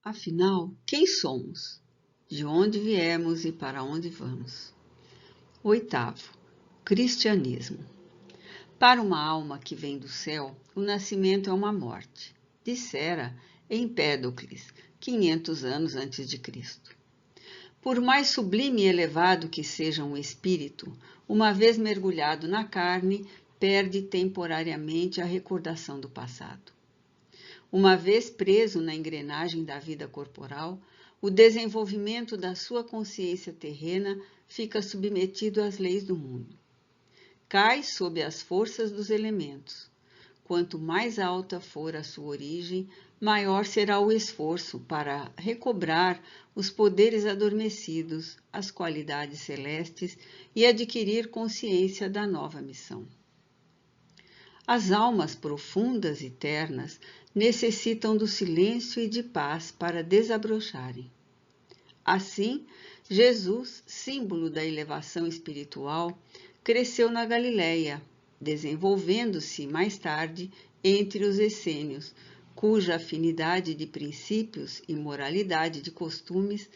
Afinal, quem somos? De onde viemos e para onde vamos? Oitavo, cristianismo. Para uma alma que vem do céu, o nascimento é uma morte, dissera Empédocles, 500 anos antes de Cristo. Por mais sublime e elevado que seja um espírito, uma vez mergulhado na carne, perde temporariamente a recordação do passado. Uma vez preso na engrenagem da vida corporal, o desenvolvimento da sua consciência terrena fica submetido às leis do mundo. Cai sob as forças dos elementos. Quanto mais alta for a sua origem, maior será o esforço para recobrar os poderes adormecidos, as qualidades celestes e adquirir consciência da nova missão. As almas profundas e ternas necessitam do silêncio e de paz para desabrocharem. Assim, Jesus, símbolo da elevação espiritual, cresceu na Galileia, desenvolvendo-se mais tarde entre os essênios, cuja afinidade de princípios e moralidade de costumes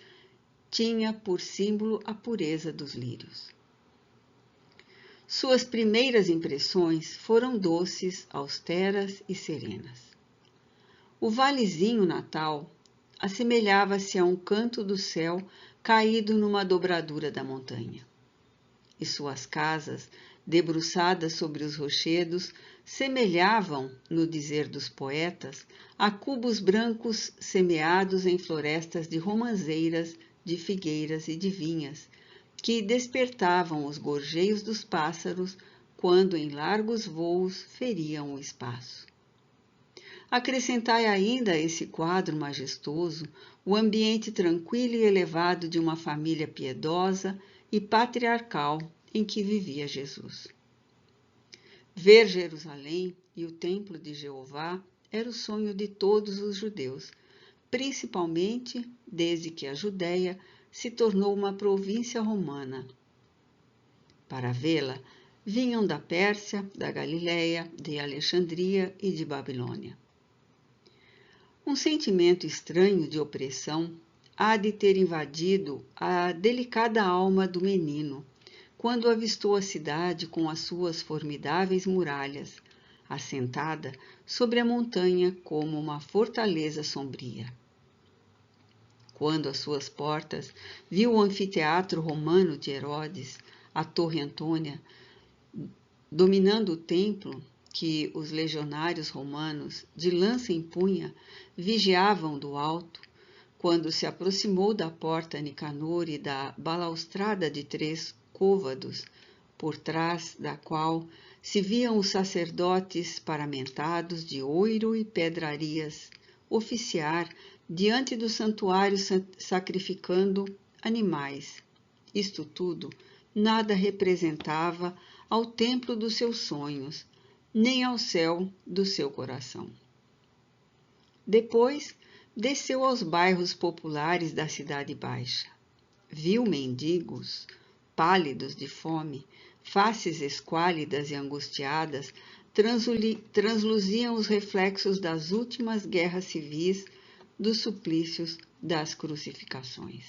tinha por símbolo a pureza dos lírios. Suas primeiras impressões foram doces, austeras e serenas. O valezinho natal assemelhava-se a um canto do céu caído numa dobradura da montanha. E suas casas, debruçadas sobre os rochedos, semelhavam, no dizer dos poetas, a cubos brancos semeados em florestas de romãzeiras, de figueiras e de vinhas, que despertavam os gorjeios dos pássaros quando em largos voos feriam o espaço. Acrescentai ainda a esse quadro majestoso o ambiente tranquilo e elevado de uma família piedosa e patriarcal em que vivia Jesus. Ver Jerusalém e o templo de Jeová era o sonho de todos os judeus, principalmente desde que a Judéia se tornou uma província romana. Para vê-la, vinham da Pérsia, da Galileia, de Alexandria e de Babilônia. Um sentimento estranho de opressão há de ter invadido a delicada alma do menino, quando avistou a cidade com as suas formidáveis muralhas, assentada sobre a montanha como uma fortaleza sombria. Quando às suas portas viu o anfiteatro romano de Herodes, a Torre Antônia, dominando o templo que os legionários romanos, de lança em punha, vigiavam do alto, quando se aproximou da porta Nicanor e da balaustrada de 3 côvados, por trás da qual se viam os sacerdotes paramentados de ouro e pedrarias oficiar diante do santuário sacrificando animais. Isto tudo nada representava ao templo dos seus sonhos, nem ao céu do seu coração. Depois, desceu aos bairros populares da Cidade Baixa. Viu mendigos, pálidos de fome, faces esquálidas e angustiadas, transluziam os reflexos das últimas guerras civis, dos suplícios, das crucificações.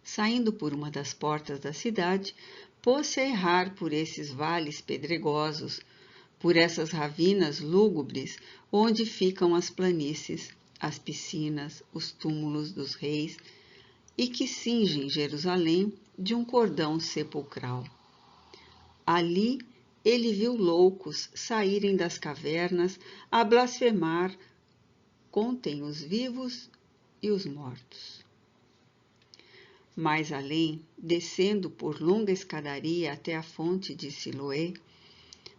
Saindo por uma das portas da cidade, pôs-se a errar por esses vales pedregosos, por essas ravinas lúgubres onde ficam as planícies, as piscinas, os túmulos dos reis e que cingem Jerusalém de um cordão sepulcral. Ali ele viu loucos saírem das cavernas a blasfemar: contem os vivos e os mortos. Mais além, descendo por longa escadaria até a fonte de Siloé,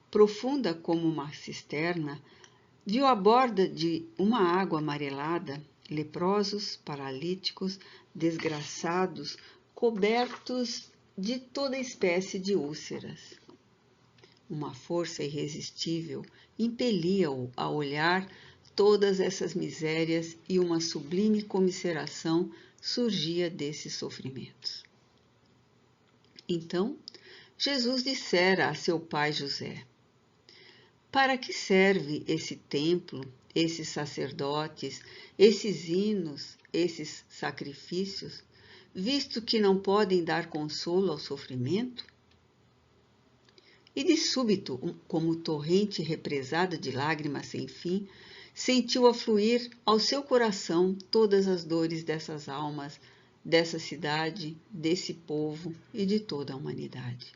profunda como uma cisterna, viu à borda de uma água amarelada leprosos, paralíticos, desgraçados, cobertos de toda espécie de úlceras. Uma força irresistível impelia-o a olhar todas essas misérias e uma sublime comiseração surgia desses sofrimentos. Então, Jesus dissera a seu pai José: para que serve esse templo esses sacerdotes, esses hinos, esses sacrifícios, visto que não podem dar consolo ao sofrimento? E de súbito, como torrente represada de lágrimas sem fim, sentiu afluir ao seu coração todas as dores dessas almas, dessa cidade, desse povo e de toda a humanidade.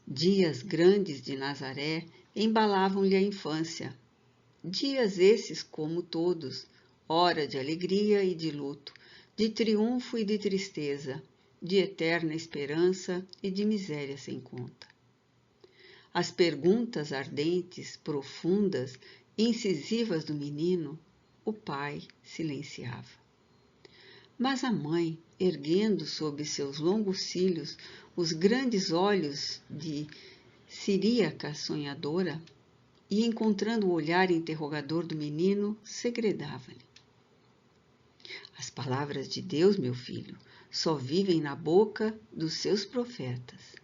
Dias grandes de Nazaré embalavam-lhe a infância. Dias esses como todos, hora de alegria e de luto, de triunfo e de tristeza, de eterna esperança e de miséria sem conta. As perguntas ardentes, profundas, incisivas do menino, o pai silenciava. Mas a mãe, erguendo sob seus longos cílios os grandes olhos de siríaca sonhadora, e encontrando o olhar interrogador do menino, segredava-lhe: as palavras de Deus, meu filho, só vivem na boca dos seus profetas.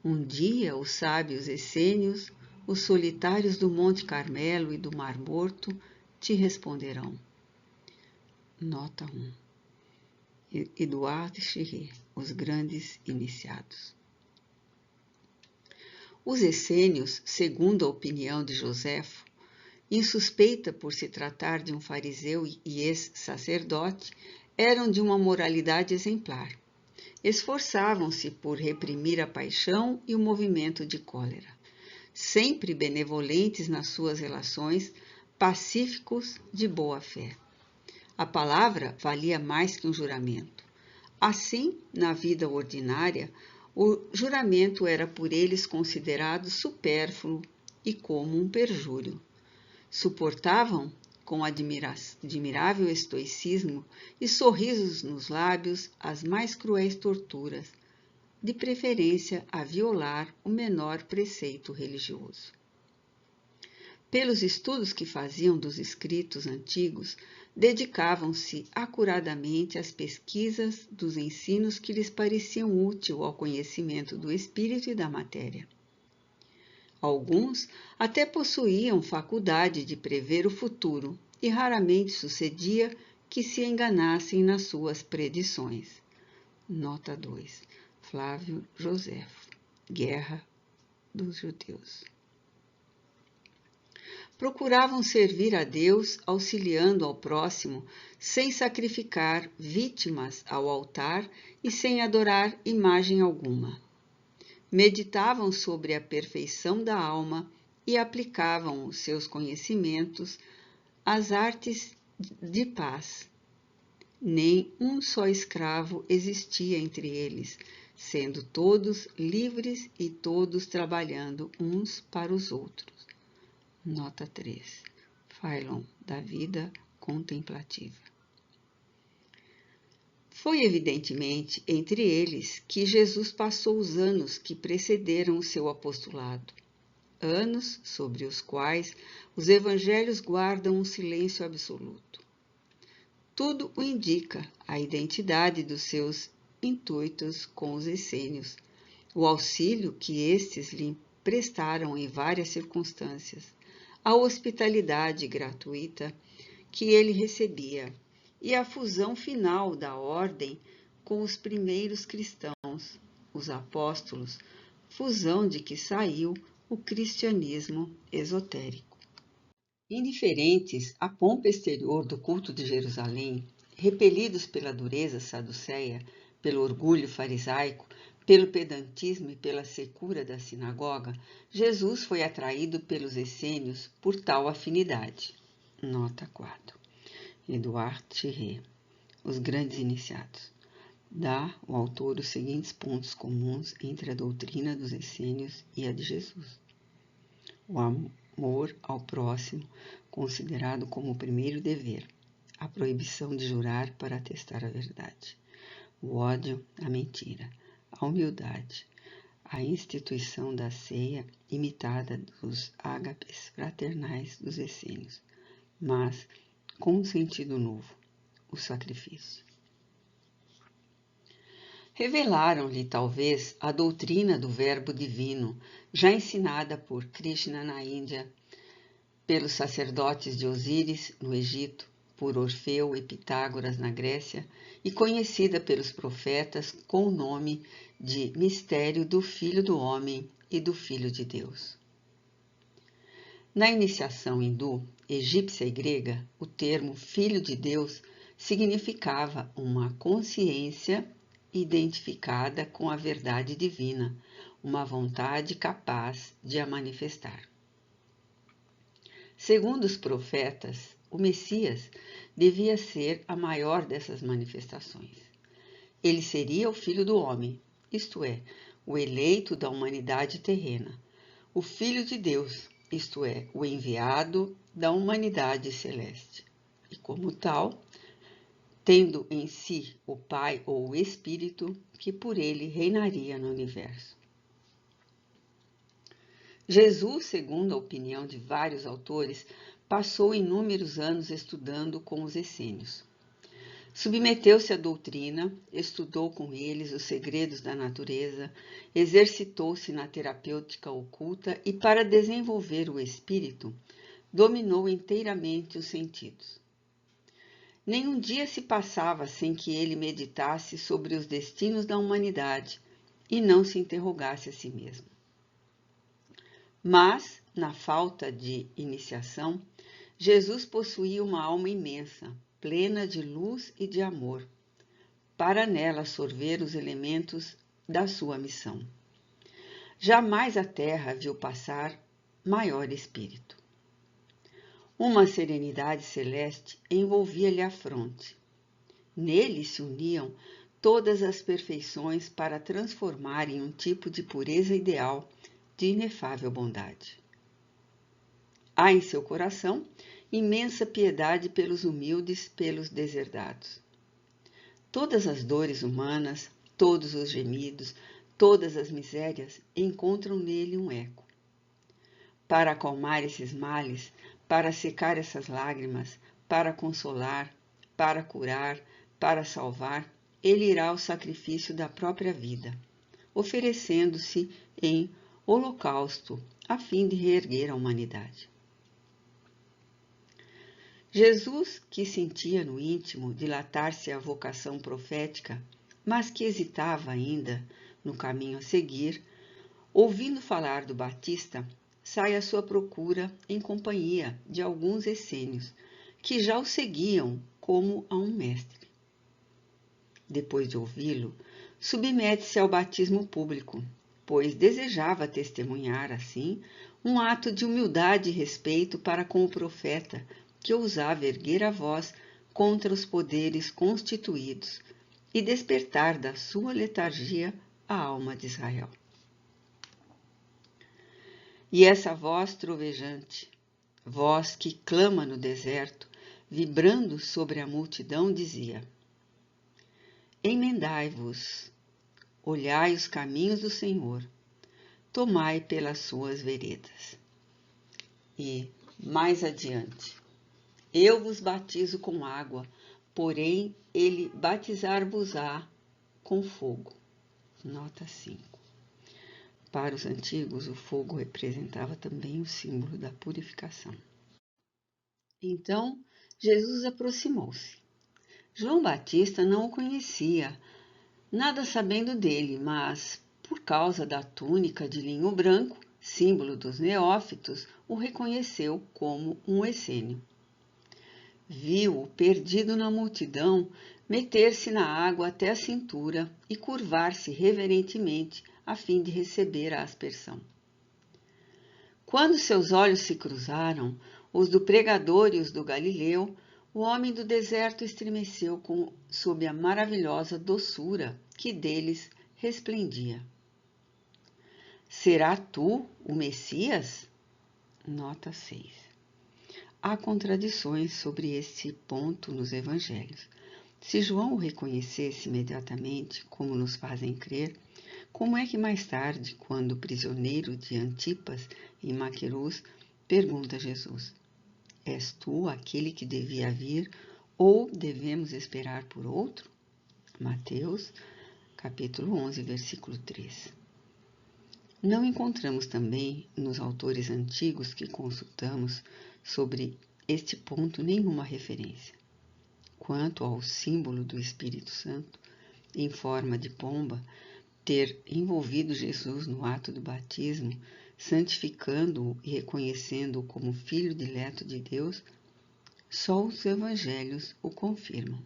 Um dia os sábios essênios, os solitários do Monte Carmelo e do Mar Morto, te responderão. Nota 1. Eduard Chiré, Os Grandes Iniciados. Os essênios, segundo a opinião de Joséfo, insuspeita por se tratar de um fariseu e ex-sacerdote, eram de uma moralidade exemplar. Esforçavam-se por reprimir a paixão e o movimento de cólera. Sempre benevolentes nas suas relações, pacíficos, de boa fé. A palavra valia mais que um juramento. Assim, na vida ordinária, o juramento era por eles considerado supérfluo e como um perjúrio. Suportavam, com admirável estoicismo e sorrisos nos lábios, as mais cruéis torturas, de preferência a violar o menor preceito religioso. Pelos estudos que faziam dos escritos antigos, dedicavam-se acuradamente às pesquisas dos ensinos que lhes pareciam úteis ao conhecimento do espírito e da matéria. Alguns até possuíam faculdade de prever o futuro e raramente sucedia que se enganassem nas suas predições. Nota 2. Flávio Joséfo, Guerra dos Judeus. Procuravam servir a Deus auxiliando ao próximo, sem sacrificar vítimas ao altar e sem adorar imagem alguma. Meditavam sobre a perfeição da alma e aplicavam os seus conhecimentos às artes de paz. Nem um só escravo existia entre eles, sendo todos livres e todos trabalhando uns para os outros. Nota 3. Philon, da vida contemplativa. Foi evidentemente entre eles que Jesus passou os anos que precederam o seu apostolado, anos sobre os quais os evangelhos guardam um silêncio absoluto. Tudo o indica, a identidade dos seus intuitos com os essênios, o auxílio que estes lhe prestaram em várias circunstâncias, a hospitalidade gratuita que ele recebia e a fusão final da ordem com os primeiros cristãos, os apóstolos, fusão de que saiu o cristianismo esotérico. Indiferentes à pompa exterior do culto de Jerusalém, repelidos pela dureza saduceia, pelo orgulho farisaico, pelo pedantismo e pela secura da sinagoga, Jesus foi atraído pelos essênios por tal afinidade. Nota 4. Eduard Chiré, Os Grandes Iniciados. Dá o autor os seguintes pontos comuns entre a doutrina dos essênios e a de Jesus. O amor ao próximo, considerado como o primeiro dever, a proibição de jurar para atestar a verdade, o ódio à mentira, a humildade, a instituição da ceia imitada dos ágapes fraternais dos essênios, mas com um sentido novo, o sacrifício. Revelaram-lhe, talvez, a doutrina do Verbo Divino, já ensinada por Krishna na Índia, pelos sacerdotes de Osíris, no Egito, por Orfeu e Pitágoras, na Grécia, e conhecida pelos profetas com o nome de Mistério do Filho do Homem e do Filho de Deus. Na iniciação hindu, egípcia e grega, o termo Filho de Deus significava uma consciência identificada com a verdade divina, uma vontade capaz de a manifestar. Segundo os profetas, o Messias devia ser a maior dessas manifestações. Ele seria o Filho do Homem, isto é, o eleito da humanidade terrena, o Filho de Deus, isto é, o enviado da humanidade celeste. E como tal, tendo em si o Pai ou o Espírito, que por ele reinaria no universo. Jesus, segundo a opinião de vários autores, passou inúmeros anos estudando com os essênios. Submeteu-se à doutrina, estudou com eles os segredos da natureza, exercitou-se na terapêutica oculta e, para desenvolver o espírito, dominou inteiramente os sentidos. Nenhum dia se passava sem que ele meditasse sobre os destinos da humanidade e não se interrogasse a si mesmo. Mas, na falta de iniciação, Jesus possuía uma alma imensa, plena de luz e de amor, para nela sorver os elementos da sua missão. Jamais a terra viu passar maior espírito. Uma serenidade celeste envolvia-lhe a fronte. Nele se uniam todas as perfeições para transformar em um tipo de pureza ideal de inefável bondade. Há em seu coração imensa piedade pelos humildes, pelos deserdados. Todas as dores humanas, todos os gemidos, todas as misérias encontram nele um eco. Para acalmar esses males, para secar essas lágrimas, para consolar, para curar, para salvar, ele irá ao sacrifício da própria vida, oferecendo-se em holocausto, a fim de reerguer a humanidade. Jesus, que sentia no íntimo dilatar-se a vocação profética, mas que hesitava ainda no caminho a seguir, ouvindo falar do Batista, sai à sua procura em companhia de alguns essênios, que já o seguiam como a um mestre. Depois de ouvi-lo, submete-se ao batismo público, pois desejava testemunhar, assim, um ato de humildade e respeito para com o profeta, que ousava erguer a voz contra os poderes constituídos e despertar da sua letargia a alma de Israel. E essa voz trovejante, voz que clama no deserto, vibrando sobre a multidão, dizia: Emendai-vos, olhai os caminhos do Senhor, tomai pelas suas veredas. E, mais adiante, eu vos batizo com água, porém ele batizar-vos-á com fogo. Nota 5. Para os antigos, o fogo representava também o símbolo da purificação. Então, Jesus aproximou-se. João Batista não o conhecia, nada sabendo dele, mas, por causa da túnica de linho branco, símbolo dos neófitos, o reconheceu como um essênio. Viu-o perdido na multidão, meter-se na água até a cintura e curvar-se reverentemente a fim de receber a aspersão. Quando seus olhos se cruzaram, os do pregador e os do Galileu, o homem do deserto estremeceu sob a maravilhosa doçura que deles resplendia. Será tu o Messias? Nota 6. Há contradições sobre este ponto nos evangelhos. Se João o reconhecesse imediatamente, como nos fazem crer, como é que mais tarde, quando prisioneiro de Antipas em Maquerus, pergunta a Jesus: És tu aquele que devia vir ou devemos esperar por outro? Mateus, capítulo 11, versículo 3. Não encontramos também, nos autores antigos que consultamos, sobre este ponto nenhuma referência. Quanto ao símbolo do Espírito Santo, em forma de pomba, ter envolvido Jesus no ato do batismo, santificando-o e reconhecendo-o como filho dileto de Deus, só os evangelhos o confirmam.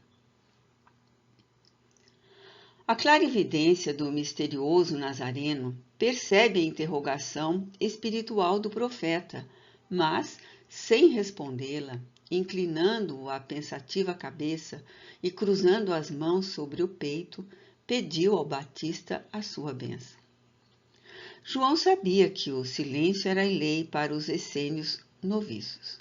A clarividência do misterioso Nazareno percebe a interrogação espiritual do profeta, mas, sem respondê-la, inclinando a pensativa cabeça e cruzando as mãos sobre o peito, pediu ao Batista a sua bênção. João sabia que o silêncio era lei para os essênios noviços.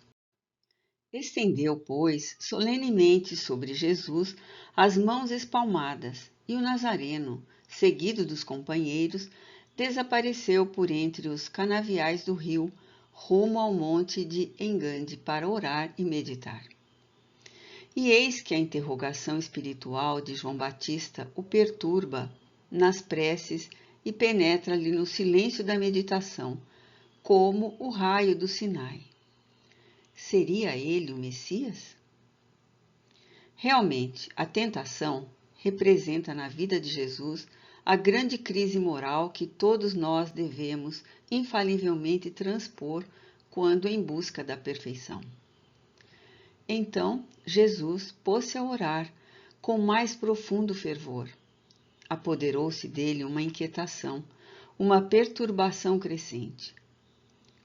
Estendeu, pois, solenemente sobre Jesus as mãos espalmadas, e o Nazareno, seguido dos companheiros, desapareceu por entre os canaviais do rio, rumo ao monte de Engande para orar e meditar. E eis que a interrogação espiritual de João Batista o perturba nas preces e penetra-lhe no silêncio da meditação, como o raio do Sinai. Seria ele o Messias? Realmente, a tentação representa na vida de Jesus a grande crise moral que todos nós devemos infalivelmente transpor quando em busca da perfeição. Então, Jesus pôs-se a orar com mais profundo fervor. Apoderou-se dele uma inquietação, uma perturbação crescente.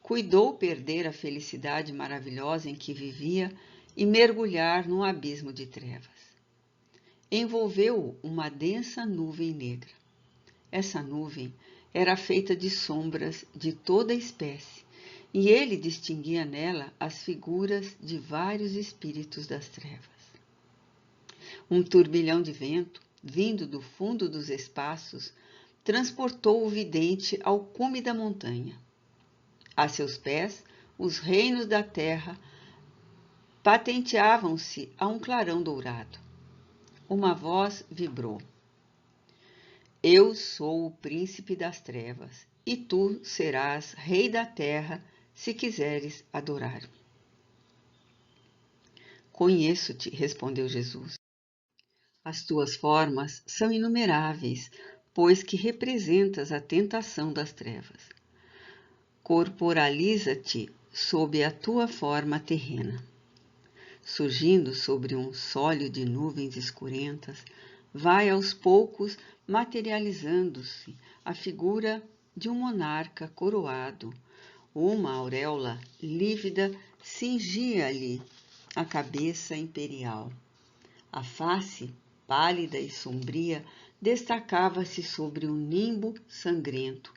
Cuidou perder a felicidade maravilhosa em que vivia e mergulhar num abismo de trevas. Envolveu-o uma densa nuvem negra. Essa nuvem era feita de sombras de toda espécie, e ele distinguia nela as figuras de vários espíritos das trevas. Um turbilhão de vento, vindo do fundo dos espaços, transportou o vidente ao cume da montanha. A seus pés, os reinos da terra patenteavam-se a um clarão dourado. Uma voz vibrou. Eu sou o príncipe das trevas, e tu serás rei da terra, se quiseres adorar-me. Conheço-te, respondeu Jesus. As tuas formas são inumeráveis, pois que representas a tentação das trevas. Corporaliza-te sob a tua forma terrena. Surgindo sobre um sólio de nuvens escurentas, vai aos poucos materializando-se a figura de um monarca coroado. Uma auréola lívida cingia-lhe a cabeça imperial. A face, pálida e sombria, destacava-se sobre um nimbo sangrento.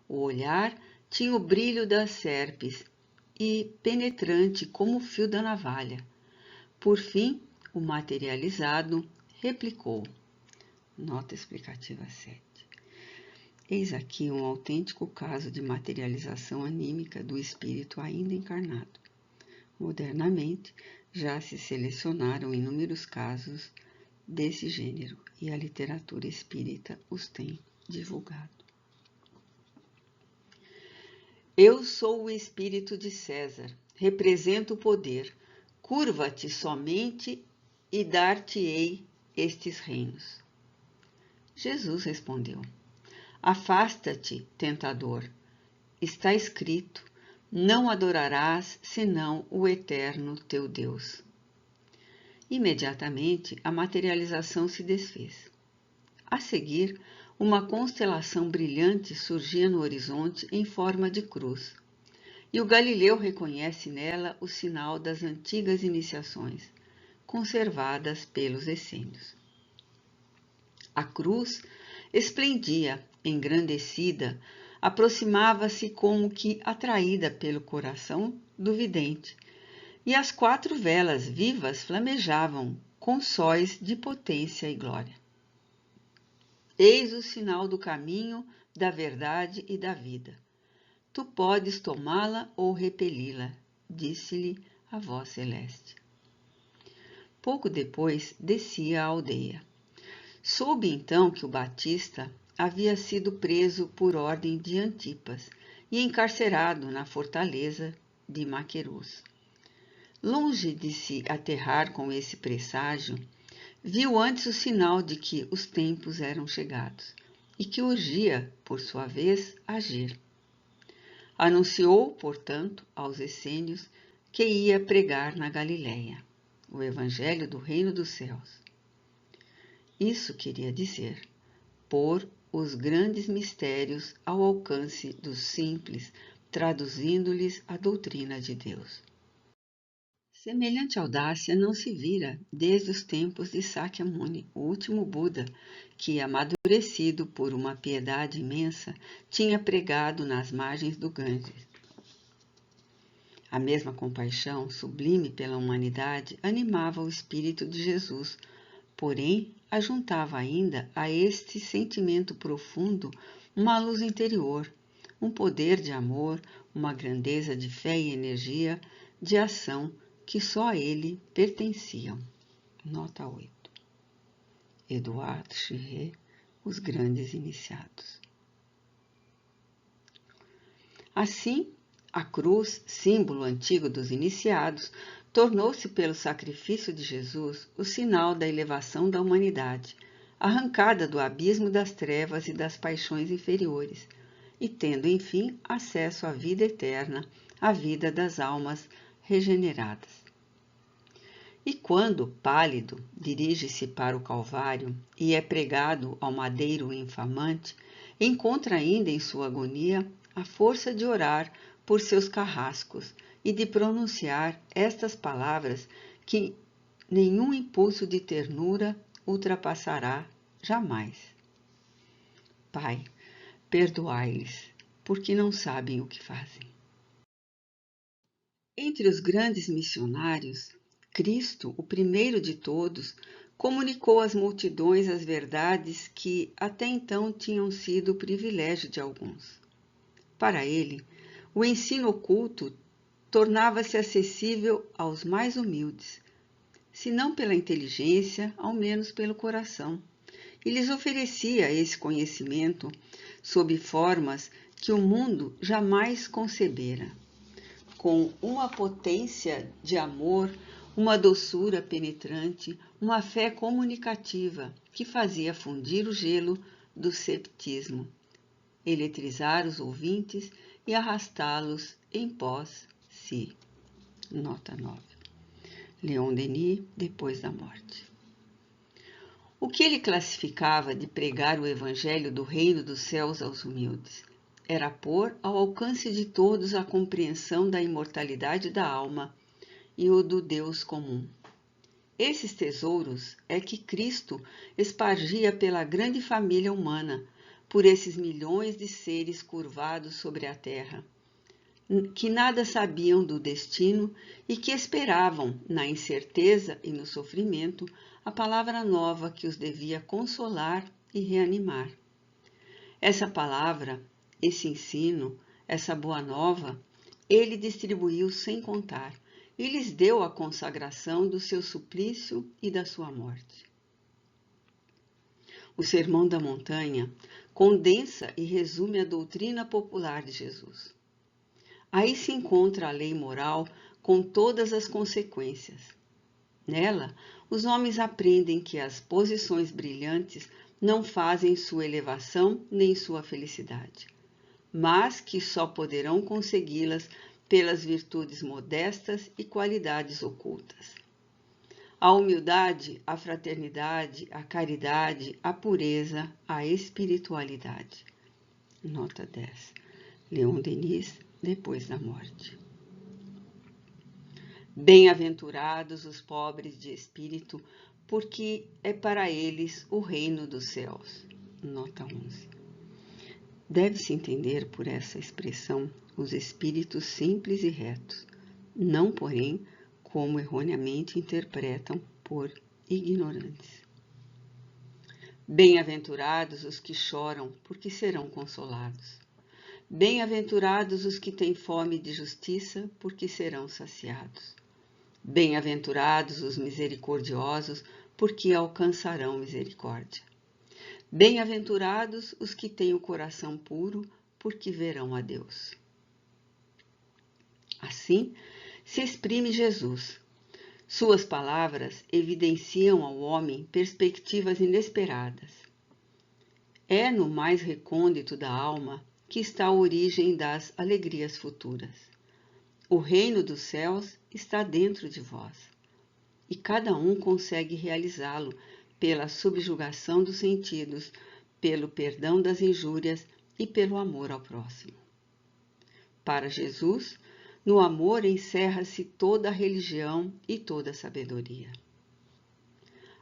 O olhar tinha o brilho das serpes e penetrante como o fio da navalha. Por fim, o materializado replicou. Nota explicativa 7. Eis aqui um autêntico caso de materialização anímica do espírito ainda encarnado. Modernamente, já se selecionaram inúmeros casos desse gênero e a literatura espírita os tem divulgado. Eu sou o espírito de César, represento o poder. Curva-te somente e dar-te-ei estes reinos. Jesus respondeu: Afasta-te, tentador. Está escrito: não adorarás senão o eterno teu Deus. Imediatamente a materialização se desfez. A seguir, uma constelação brilhante surgia no horizonte em forma de cruz. E o Galileu reconhece nela o sinal das antigas iniciações, conservadas pelos essênios. A cruz esplendia, engrandecida, aproximava-se como que atraída pelo coração do vidente, e as 4 velas vivas flamejavam com sóis de potência e glória. Eis o sinal do caminho, da verdade e da vida. Tu podes tomá-la ou repeli-la, disse-lhe a voz celeste. Pouco depois, descia a aldeia. Soube então que o Batista havia sido preso por ordem de Antipas e encarcerado na fortaleza de Maquerus. longe de se aterrar com esse presságio, viu antes o sinal de que os tempos eram chegados e que urgia, por sua vez, agir. Anunciou, portanto, aos essênios que ia pregar na Galiléia o evangelho do reino dos céus. Isso queria dizer pôr os grandes mistérios ao alcance dos simples, traduzindo-lhes a doutrina de Deus. Semelhante audácia não se vira desde os tempos de Sakyamuni, o último Buda, que, amadurecido por uma piedade imensa, tinha pregado nas margens do Ganges. A mesma compaixão sublime pela humanidade animava o espírito de Jesus, porém ajuntava ainda a este sentimento profundo uma luz interior, um poder de amor, uma grandeza de fé e energia de ação que só a ele pertenciam. Nota 8. Eduardo Chiré, Os Grandes Iniciados. Assim, a cruz, símbolo antigo dos iniciados, tornou-se pelo sacrifício de Jesus o sinal da elevação da humanidade, arrancada do abismo das trevas e das paixões inferiores, e tendo, enfim, acesso à vida eterna, à vida das almas regeneradas. E quando, pálido, dirige-se para o Calvário e é pregado ao madeiro infamante, encontra ainda em sua agonia a força de orar por seus carrascos e de pronunciar estas palavras que nenhum impulso de ternura ultrapassará jamais. Pai, perdoai-lhes, porque não sabem o que fazem. Entre os grandes missionários, Cristo, o primeiro de todos, comunicou às multidões as verdades que até então tinham sido o privilégio de alguns. Para ele, o ensino oculto tornava-se acessível aos mais humildes, se não pela inteligência, ao menos pelo coração, e lhes oferecia esse conhecimento sob formas que o mundo jamais concebera, com uma potência de amor, uma doçura penetrante, uma fé comunicativa que fazia fundir o gelo do ceptismo, eletrizar os ouvintes e arrastá-los em pós si. Nota 9. Leon Denis, Depois da Morte. O que ele classificava de pregar o evangelho do reino dos céus aos humildes era pôr ao alcance de todos a compreensão da imortalidade da alma e o do Deus comum. Esses tesouros é que Cristo espargia pela grande família humana, por esses milhões de seres curvados sobre a terra, que nada sabiam do destino e que esperavam, na incerteza e no sofrimento, a palavra nova que os devia consolar e reanimar. Essa palavra, esse ensino, essa boa nova, ele distribuiu sem contar e lhes deu a consagração do seu suplício e da sua morte. O Sermão da Montanha condensa e resume a doutrina popular de Jesus. Aí se encontra a lei moral com todas as consequências. Nela, os homens aprendem que as posições brilhantes não fazem sua elevação nem sua felicidade, mas que só poderão consegui-las pelas virtudes modestas e qualidades ocultas. A humildade, a fraternidade, a caridade, a pureza, a espiritualidade. Nota 10. Leon Denis, Depois da Morte. Bem-aventurados os pobres de espírito, porque é para eles o reino dos céus. Nota 11. Deve-se entender por essa expressão os espíritos simples e retos, não, porém, como erroneamente interpretam por ignorantes. Bem-aventurados os que choram, porque serão consolados. Bem-aventurados os que têm fome de justiça, porque serão saciados. Bem-aventurados os misericordiosos, porque alcançarão misericórdia. Bem-aventurados os que têm o coração puro, porque verão a Deus. Assim, se exprime Jesus. Suas palavras evidenciam ao homem perspectivas inesperadas. É no mais recôndito da alma que está a origem das alegrias futuras. O reino dos céus está dentro de vós, e cada um consegue realizá-lo pela subjugação dos sentidos, pelo perdão das injúrias e pelo amor ao próximo. Para Jesus, no amor encerra-se toda a religião e toda a sabedoria.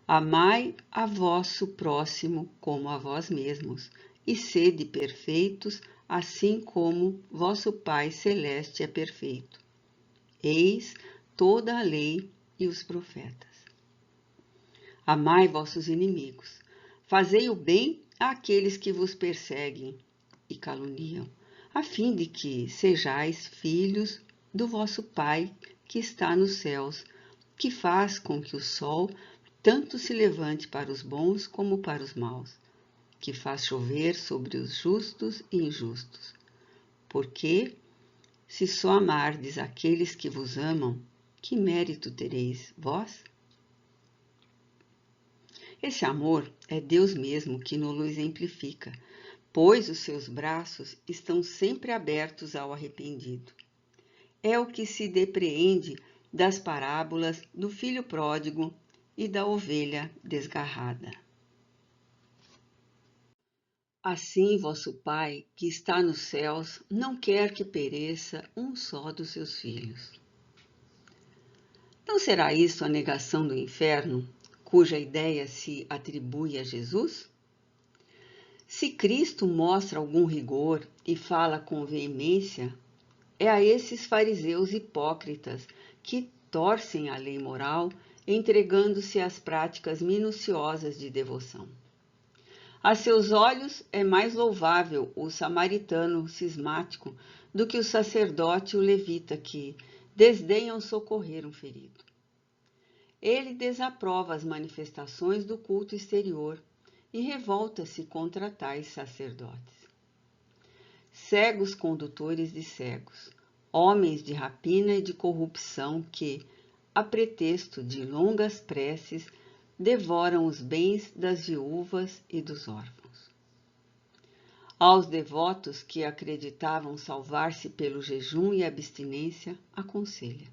Amai a vosso próximo como a vós mesmos, e sede perfeitos, assim como vosso Pai Celeste é perfeito. Eis toda a lei e os profetas. Amai vossos inimigos, fazei o bem àqueles que vos perseguem e caluniam, a fim de que sejais filhos do vosso Pai que está nos céus, que faz com que o sol tanto se levante para os bons como para os maus, que faz chover sobre os justos e injustos. Porque, se só amardes aqueles que vos amam, que mérito tereis vós? Esse amor é Deus mesmo que nos exemplifica, pois os seus braços estão sempre abertos ao arrependido. É o que se depreende das parábolas do filho pródigo e da ovelha desgarrada. Assim, vosso Pai, que está nos céus, não quer que pereça um só dos seus filhos. Não será isso a negação do inferno, cuja ideia se atribui a Jesus? Se Cristo mostra algum rigor e fala com veemência, é a esses fariseus hipócritas que torcem a lei moral, entregando-se às práticas minuciosas de devoção. A seus olhos é mais louvável o samaritano cismático do que o sacerdote e o levita que desdenham socorrer um ferido. Ele desaprova as manifestações do culto exterior e revolta-se contra tais sacerdotes. Cegos condutores de cegos, homens de rapina e de corrupção que, a pretexto de longas preces, devoram os bens das viúvas e dos órfãos. Aos devotos que acreditavam salvar-se pelo jejum e abstinência, aconselha: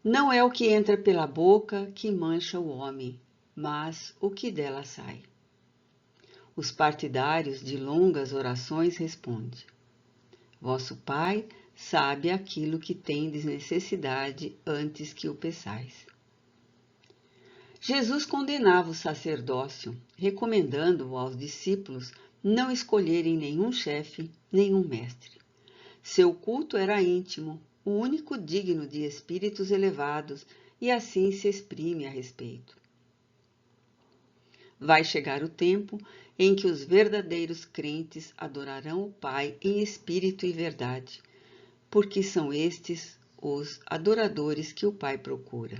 não é o que entra pela boca que mancha o homem, mas o que dela sai. Os partidários de longas orações respondem: vosso Pai sabe aquilo que tendes necessidade antes que o peçais. Jesus condenava o sacerdócio, recomendando-o aos discípulos não escolherem nenhum chefe, nenhum mestre. Seu culto era íntimo, o único digno de espíritos elevados, e assim se exprime a respeito. Vai chegar o tempo em que os verdadeiros crentes adorarão o Pai em espírito e verdade, porque são estes os adoradores que o Pai procura.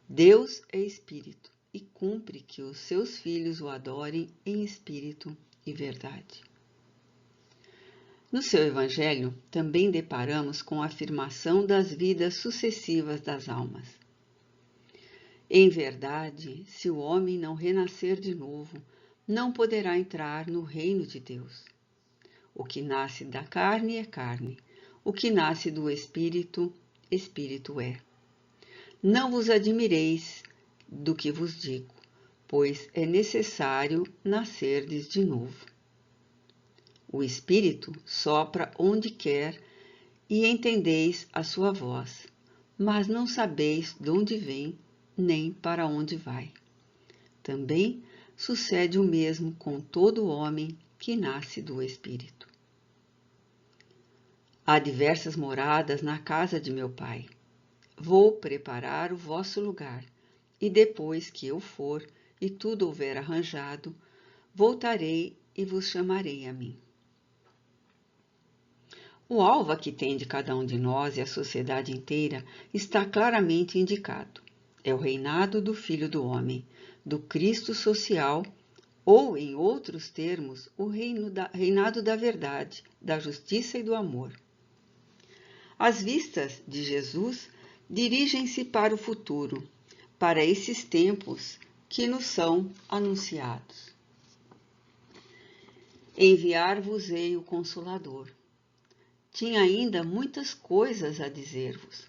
Deus é espírito e cumpre que os seus filhos o adorem em espírito e verdade. No seu Evangelho, também deparamos com a afirmação das vidas sucessivas das almas. Em verdade, se o homem não renascer de novo, não poderá entrar no reino de Deus. O que nasce da carne é carne, o que nasce do Espírito, Espírito é. Não vos admireis do que vos digo, pois é necessário nascerdes de novo. O Espírito sopra onde quer e entendeis a sua voz, mas não sabeis de onde vem nem para onde vai. Também sucede o mesmo com todo homem que nasce do Espírito. Há diversas moradas na casa de meu Pai. Vou preparar o vosso lugar, e depois que eu for e tudo houver arranjado, voltarei e vos chamarei a mim. O alvo a que tende cada um de nós e a sociedade inteira está claramente indicado. É o reinado do Filho do Homem, do Cristo social, ou, em outros termos, o reinado da verdade, da justiça e do amor. As vistas de Jesus dirigem-se para o futuro, para esses tempos que nos são anunciados. Enviar-vos-ei o Consolador. Tinha ainda muitas coisas a dizer-vos,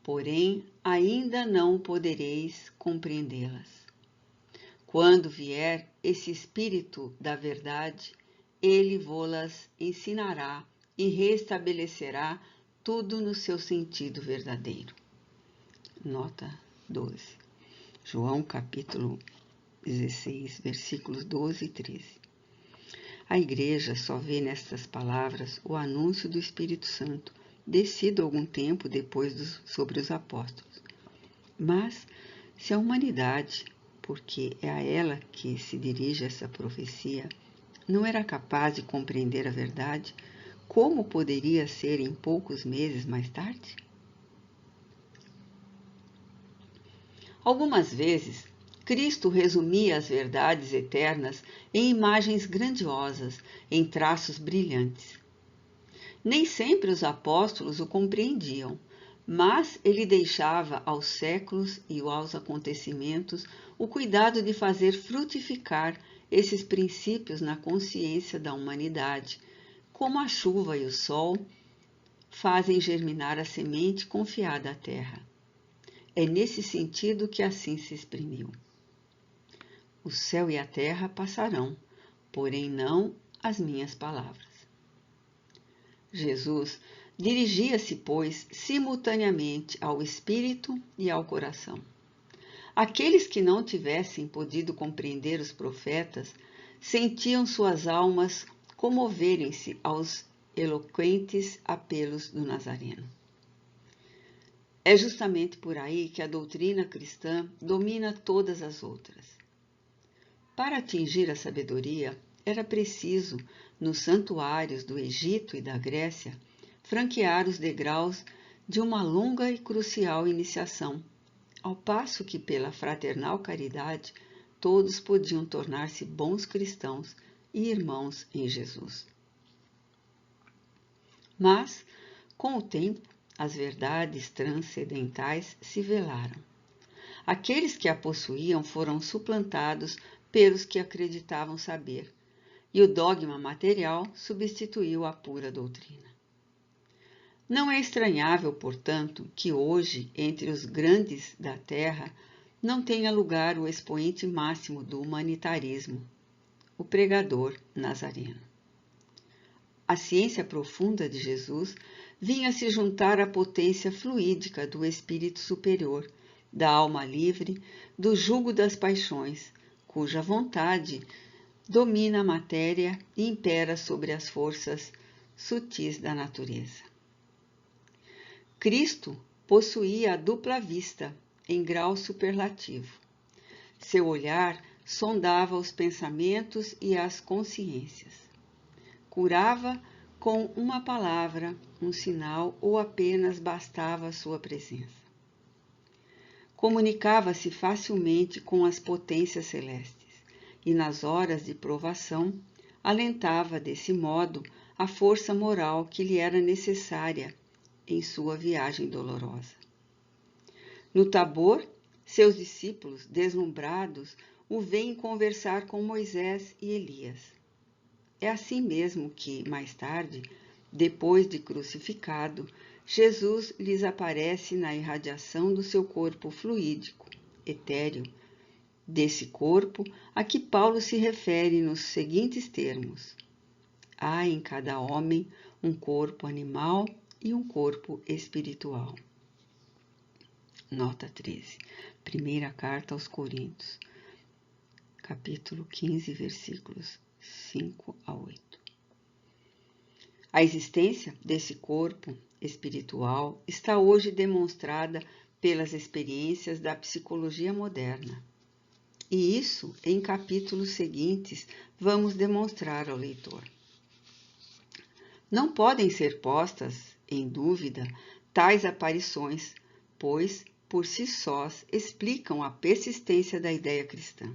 porém ainda não podereis compreendê-las. Quando vier esse Espírito da verdade, ele vô-las ensinará e restabelecerá tudo no seu sentido verdadeiro. Nota 12. João capítulo 16, versículos 12 e 13. A Igreja só vê nestas palavras o anúncio do Espírito Santo, descido algum tempo depois sobre os apóstolos. Mas, se a humanidade, porque é a ela que se dirige essa profecia, não era capaz de compreender a verdade, como poderia ser em poucos meses mais tarde? Algumas vezes, Cristo resumia as verdades eternas em imagens grandiosas, em traços brilhantes. Nem sempre os apóstolos o compreendiam, mas ele deixava aos séculos e aos acontecimentos o cuidado de fazer frutificar esses princípios na consciência da humanidade, como a chuva e o sol fazem germinar a semente confiada à terra. É nesse sentido que assim se exprimiu. O céu e a terra passarão, porém não as minhas palavras. Jesus dirigia-se, pois, simultaneamente ao espírito e ao coração. Aqueles que não tivessem podido compreender os profetas sentiam suas almas comoverem-se aos eloquentes apelos do Nazareno. É justamente por aí que a doutrina cristã domina todas as outras. Para atingir a sabedoria, era preciso, nos santuários do Egito e da Grécia, franquear os degraus de uma longa e crucial iniciação, ao passo que, pela fraternal caridade, todos podiam tornar-se bons cristãos e irmãos em Jesus. Mas, com o tempo, as verdades transcendentais se velaram. Aqueles que a possuíam foram suplantados pelos que acreditavam saber, e o dogma material substituiu a pura doutrina. Não é estranhável, portanto, que hoje, entre os grandes da Terra, não tenha lugar o expoente máximo do humanitarismo, o pregador nazareno. A ciência profunda de Jesus vinha se juntar à potência fluídica do espírito superior, da alma livre, do jugo das paixões, cuja vontade domina a matéria e impera sobre as forças sutis da natureza. Cristo possuía a dupla vista, em grau superlativo. Seu olhar sondava os pensamentos e as consciências. Curava com uma palavra, um sinal ou apenas bastava a sua presença. Comunicava-se facilmente com as potências celestes e, nas horas de provação, alentava desse modo a força moral que lhe era necessária em sua viagem dolorosa. No Tabor, seus discípulos, deslumbrados, o veem conversar com Moisés e Elias. É assim mesmo que, mais tarde, depois de crucificado, Jesus lhes aparece na irradiação do seu corpo fluídico, etéreo, desse corpo a que Paulo se refere nos seguintes termos: há em cada homem um corpo animal e um corpo espiritual. Nota 13. Primeira carta aos Coríntios, capítulo 15, versículos 5 a 8. A existência desse corpo espiritual está hoje demonstrada pelas experiências da psicologia moderna. E isso, em capítulos seguintes, vamos demonstrar ao leitor. Não podem ser postas em dúvida tais aparições, pois, por si sós, explicam a persistência da ideia cristã.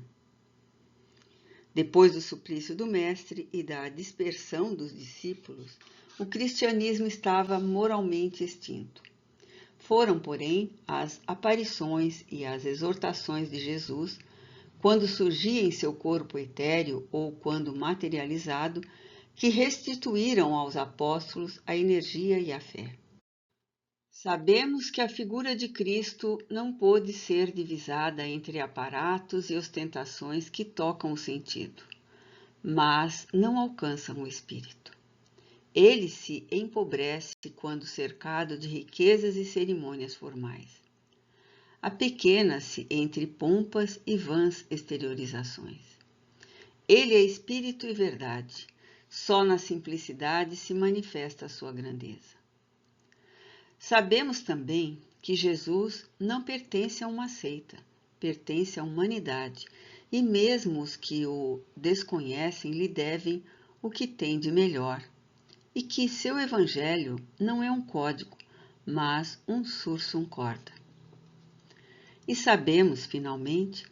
Depois do suplício do Mestre e da dispersão dos discípulos, o cristianismo estava moralmente extinto. Foram, porém, as aparições e as exortações de Jesus, quando surgia em seu corpo etéreo ou quando materializado, que restituíram aos apóstolos a energia e a fé. Sabemos que a figura de Cristo não pôde ser divisada entre aparatos e ostentações que tocam o sentido, mas não alcançam o espírito. Ele se empobrece quando cercado de riquezas e cerimônias formais. Apequena-se entre pompas e vãs exteriorizações. Ele é espírito e verdade. Só na simplicidade se manifesta a sua grandeza. Sabemos também que Jesus não pertence a uma seita, pertence à humanidade, e mesmo os que o desconhecem lhe devem o que tem de melhor, e que seu evangelho não é um código, mas um sursum corda. E sabemos, finalmente,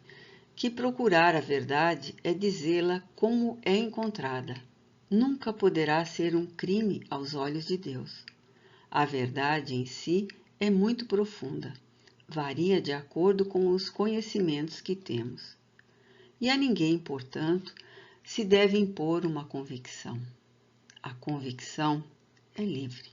que procurar a verdade é dizê-la como é encontrada. Nunca poderá ser um crime aos olhos de Deus. A verdade em si é muito profunda, varia de acordo com os conhecimentos que temos. E a ninguém, portanto, se deve impor uma convicção. A convicção é livre.